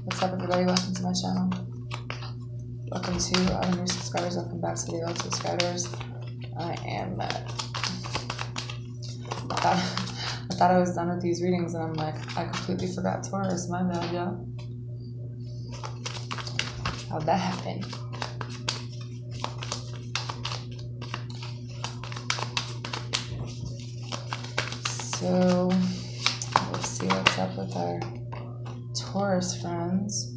What's up, everybody? Welcome to my channel. Welcome to our new subscribers. Welcome back to the old subscribers. I thought I was done with these readings, and I'm like, I completely forgot Taurus. My bad, y'all. How'd that happen? So let's see what's up with our Taurus friends.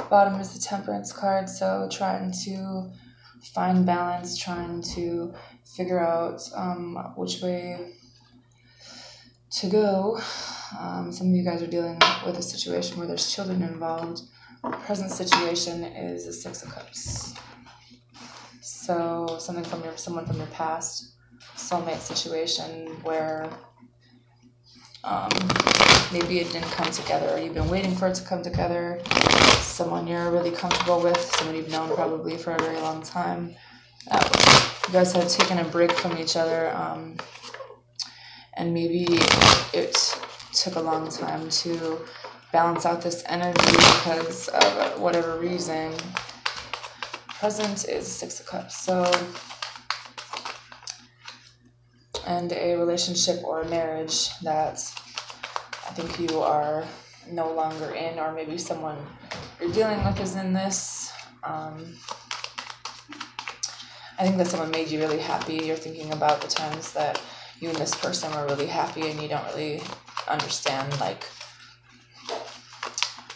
Bottom is the Temperance card, so trying to find balance, trying to figure out which way to go. Some of you guys are dealing with a situation where there's children involved. The present situation is the Six of Cups. So someone from your past, soulmate situation where maybe it didn't come together, or you've been waiting for it to come together. Someone you're really comfortable with, someone you've known probably for a very long time. You guys have taken a break from each other, and maybe it took a long time to balance out this energy because of whatever reason. Present is Six of Cups, so, and a relationship or a marriage that I think you are no longer in, or maybe someone you're dealing with is in this. I think that someone made you really happy. You're thinking about the times that you and this person were really happy, and you don't really understand like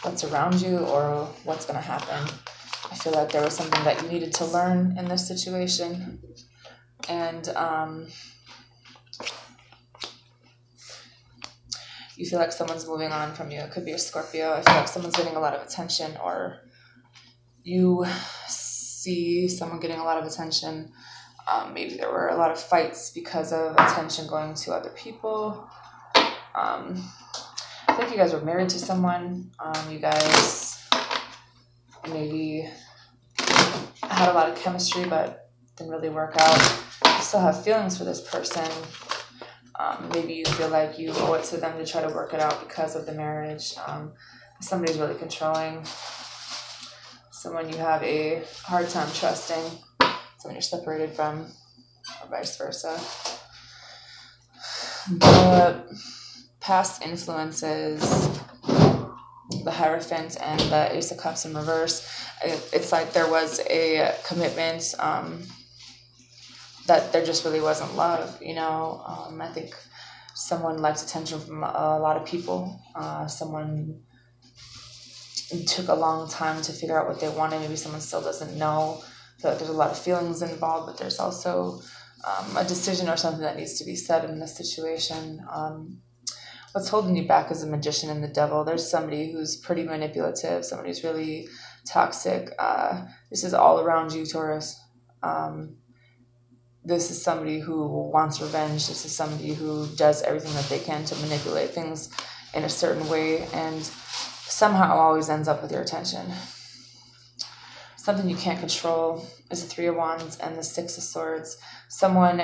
what's around you or what's going to happen. I feel like there was something that you needed to learn in this situation, and you feel like someone's moving on from you. It could be a Scorpio. I feel like someone's getting a lot of attention, or you see someone getting a lot of attention. Maybe there were a lot of fights because of attention going to other people. I think you guys were married to someone. You guys maybe had a lot of chemistry, but didn't really work out. You still have feelings for this person. Maybe you feel like you owe it to them to try to work it out because of the marriage. Somebody's really controlling. Someone you have a hard time trusting. Someone you're separated from, or vice versa. The past influences, the Hierophant and the Ace of Cups in reverse. It's like there was a commitment, that there just really wasn't love, you know. I think someone liked attention from a lot of people. Someone took a long time to figure out what they wanted. Maybe someone still doesn't know. I feel like there's a lot of feelings involved, but there's also a decision or something that needs to be said in this situation. What's holding you back is the Magician and the Devil. There's somebody who's pretty manipulative, somebody who's really toxic. This is all around you, Taurus. This is somebody who wants revenge. This is somebody who does everything that they can to manipulate things in a certain way, and somehow always ends up with your attention. Something you can't control is the Three of Wands and the Six of Swords. Someone,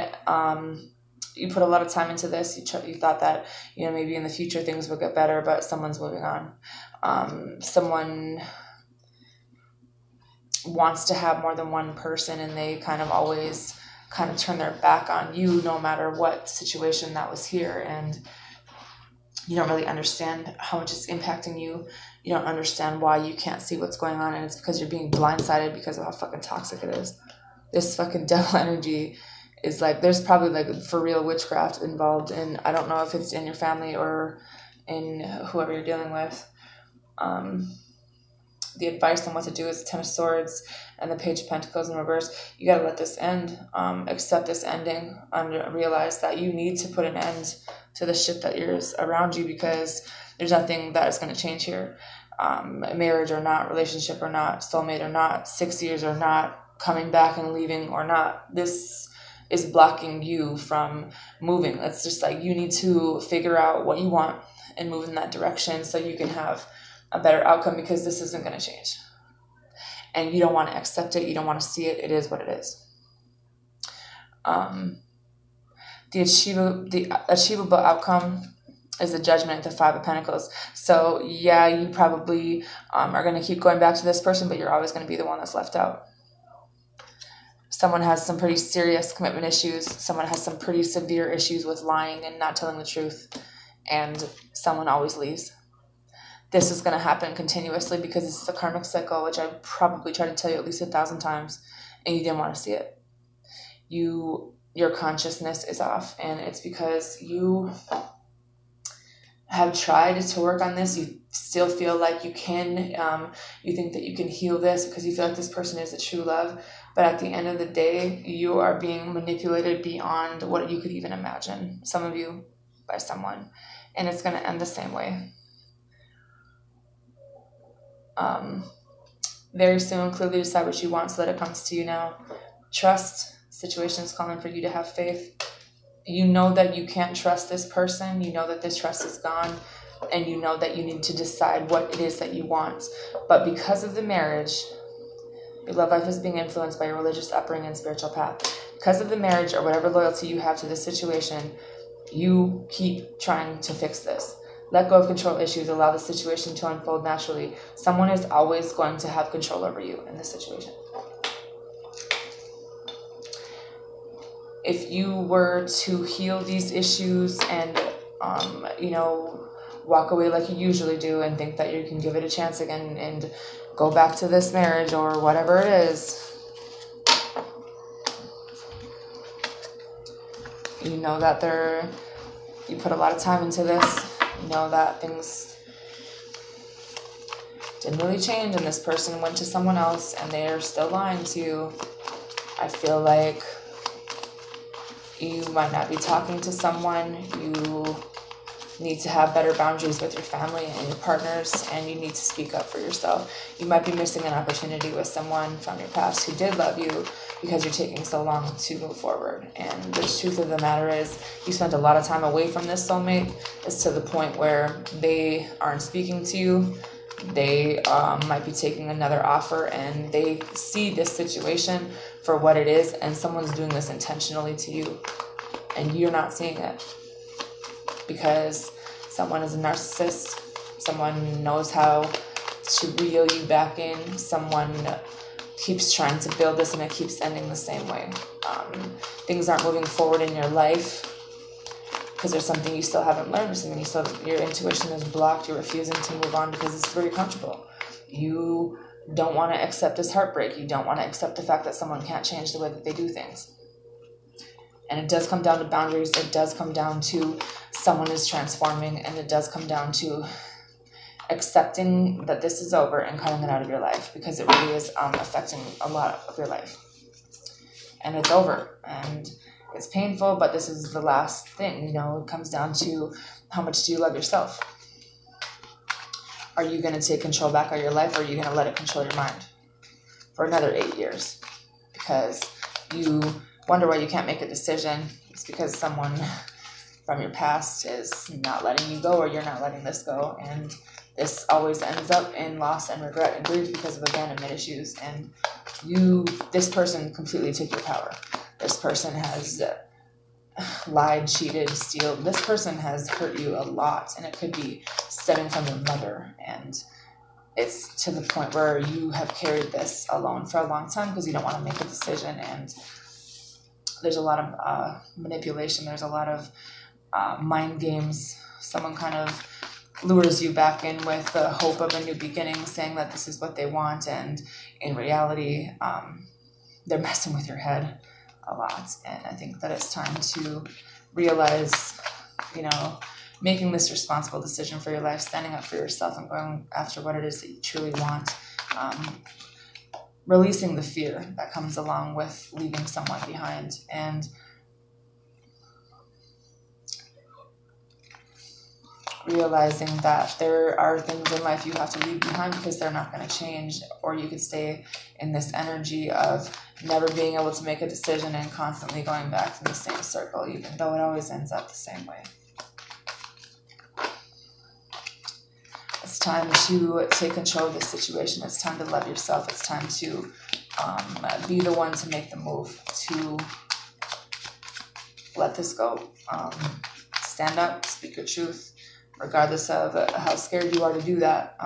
you put a lot of time into this. You thought that, you know, maybe in the future things will get better, but someone's moving on. Someone wants to have more than one person, and they kind of always kind of turn their back on you no matter what situation that was here, and you don't really understand how much it's impacting you. You don't understand why you can't see what's going on, and it's because you're being blindsided because of how fucking toxic it is. This fucking devil energy is like, there's probably like for real witchcraft involved, and I don't know if it's in your family or in whoever you're dealing with. The advice on what to do is the Ten of Swords and the Page of Pentacles in reverse. You got to let this end. Accept this ending, and realize that you need to put an end to the shit that is around you, because there's nothing that is going to change here. Marriage or not, relationship or not, soulmate or not, 6 years or not, coming back and leaving or not. This is blocking you from moving. It's just like you need to figure out what you want and move in that direction so you can have a better outcome, because this isn't going to change. And you don't want to accept it. You don't want to see it. It is what it is. The achievable outcome is the Judgment, the Five of Pentacles. So yeah, you probably are going to keep going back to this person, but you're always going to be the one that's left out. Someone has some pretty serious commitment issues. Someone has some pretty severe issues with lying and not telling the truth. And someone always leaves. This is going to happen continuously because this is a karmic cycle, which I probably tried to tell you at least 1,000 times, and you didn't want to see it. Your consciousness is off, and it's because you have tried to work on this. You still feel like you can, you think that you can heal this because you feel like this person is a true love. But at the end of the day, you are being manipulated beyond what you could even imagine. Some of you by someone, and it's going to end the same way. Very soon, clearly decide what you want so that it comes to you now. Trust. Situation is calling for you to have faith. You know that you can't trust this person. You know that this trust is gone. And you know that you need to decide what it is that you want. But because of the marriage, your love life is being influenced by your religious upbringing and spiritual path. Because of the marriage or whatever loyalty you have to this situation, you keep trying to fix this. Let go of control issues. Allow the situation to unfold naturally. Someone is always going to have control over you in this situation. If you were to heal these issues and, walk away like you usually do and think that you can give it a chance again and go back to this marriage or whatever it is, you know that you put a lot of time into this. You know that things didn't really change and this person went to someone else and they're still lying to you. I feel like you might not be talking to someone. You need to have better boundaries with your family and your partners, and you need to speak up for yourself. You might be missing an opportunity with someone from your past who did love you because you're taking so long to move forward. And the truth of the matter is you spent a lot of time away from this soulmate. It's to the point where they aren't speaking to you. They might be taking another offer, and they see this situation for what it is, and someone's doing this intentionally to you, and you're not seeing it because someone is a narcissist. Someone knows how to reel you back in. Someone keeps trying to build this, and it keeps ending the same way. Things aren't moving forward in your life because there's something you still haven't learned, or something your intuition is blocked. You're refusing to move on because it's very comfortable. You don't want to accept this heartbreak. You don't want to accept the fact that someone can't change the way that they do things. And it does come down to boundaries. It does come down to someone is transforming, and it does come down to accepting that this is over and cutting it out of your life, because it really is affecting a lot of your life. And it's over, and it's painful, but this is the last thing. It comes down to how much do you love yourself? Are you going to take control back of your life, or are you going to let it control your mind for another 8 years? Because you wonder why you can't make a decision. It's because someone from your past is not letting you go, or you're not letting this go. And this always ends up in loss and regret and grief because of abandonment issues. And this person completely took your power. This person has lied, cheated, stealed. This person has hurt you a lot, and it could be stemming from your mother. And it's to the point where you have carried this alone for a long time because you don't want to make a decision. And there's a lot of manipulation. There's a lot of mind games. Someone kind of lures you back in with the hope of a new beginning, saying that this is what they want. And in reality, they're messing with your head a lot. And I think that it's time to realize, making this responsible decision for your life, standing up for yourself and going after what it is that you truly want. Releasing the fear that comes along with leaving someone behind, and realizing that there are things in life you have to leave behind because they're not going to change, or you could stay in this energy of never being able to make a decision and constantly going back to the same circle, even though it always ends up the same way. It's time to take control of this situation. It's time to love yourself. It's time to be the one to make the move, to let this go. Stand up, speak your truth, regardless of how scared you are to do that.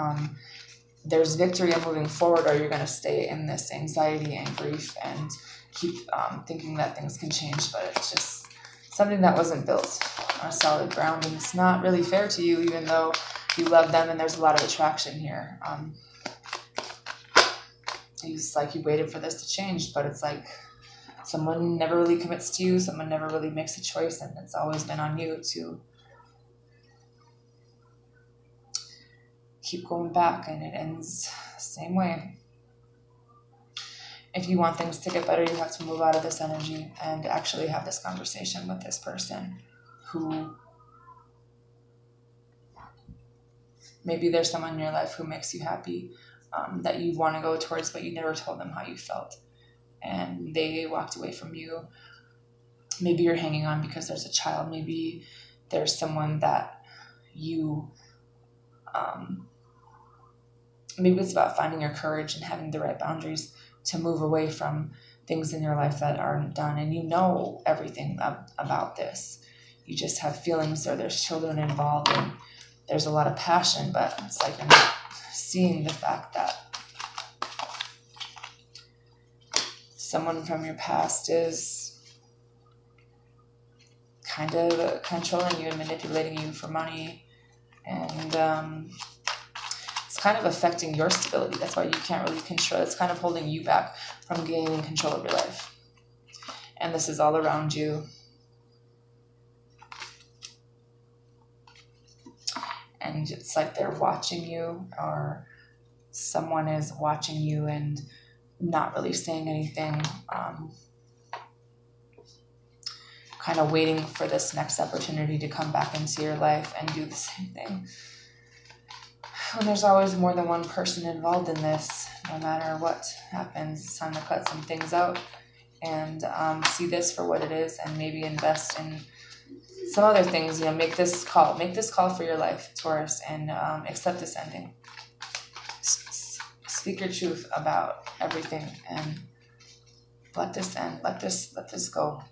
There's victory in moving forward, or you're going to stay in this anxiety and grief and keep thinking that things can change, but it's just something that wasn't built on a solid ground, and it's not really fair to you, even though you love them and there's a lot of attraction here. It's like you waited for this to change, but it's like someone never really commits to you, someone never really makes a choice, and it's always been on you to keep going back, and it ends the same way. If you want things to get better, you have to move out of this energy and actually have this conversation with this person who, maybe there's someone in your life who makes you happy, that you want to go towards, but you never told them how you felt, and they walked away from you. Maybe you're hanging on because there's a child. Maybe there's someone that you, maybe it's about finding your courage and having the right boundaries to move away from things in your life that aren't done, and you know everything about this. You just have feelings, or there's children involved, and there's a lot of passion, but it's like you're not seeing the fact that someone from your past is kind of controlling you and manipulating you for money, and it's kind of affecting your stability. That's why you can't really control. It's kind of holding you back from gaining control of your life. And this is all around you. And it's like they're watching you, or someone is watching you and not really saying anything, kind of waiting for this next opportunity to come back into your life and do the same thing. When there's always more than one person involved in this, no matter what happens, it's time to cut some things out and see this for what it is, and maybe invest in some other things. Make this call for your life, Taurus, and accept this ending. Speak your truth about everything and let this end. Let this go.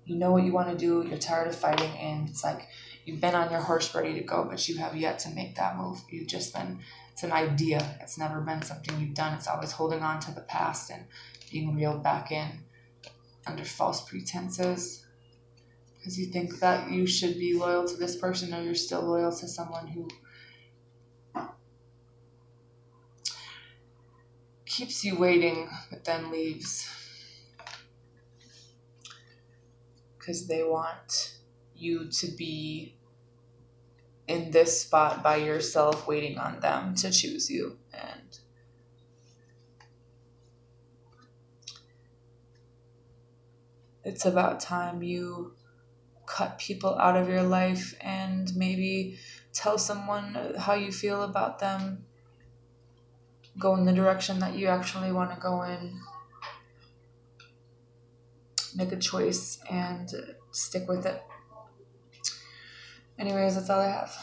You know what you want to do. You're tired of fighting, and it's like you've been on your horse ready to go, but you have yet to make that move. It's an idea. It's never been something you've done. It's always holding on to the past and being reeled back in under false pretenses, because you think that you should be loyal to this person, or you're still loyal to someone who keeps you waiting but then leaves because they want you to be in this spot by yourself, waiting on them to choose you. And it's about time you cut people out of your life and maybe tell someone how you feel about them. Go in the direction that you actually want to go in. Make a choice and stick with it. Anyways, that's all I have.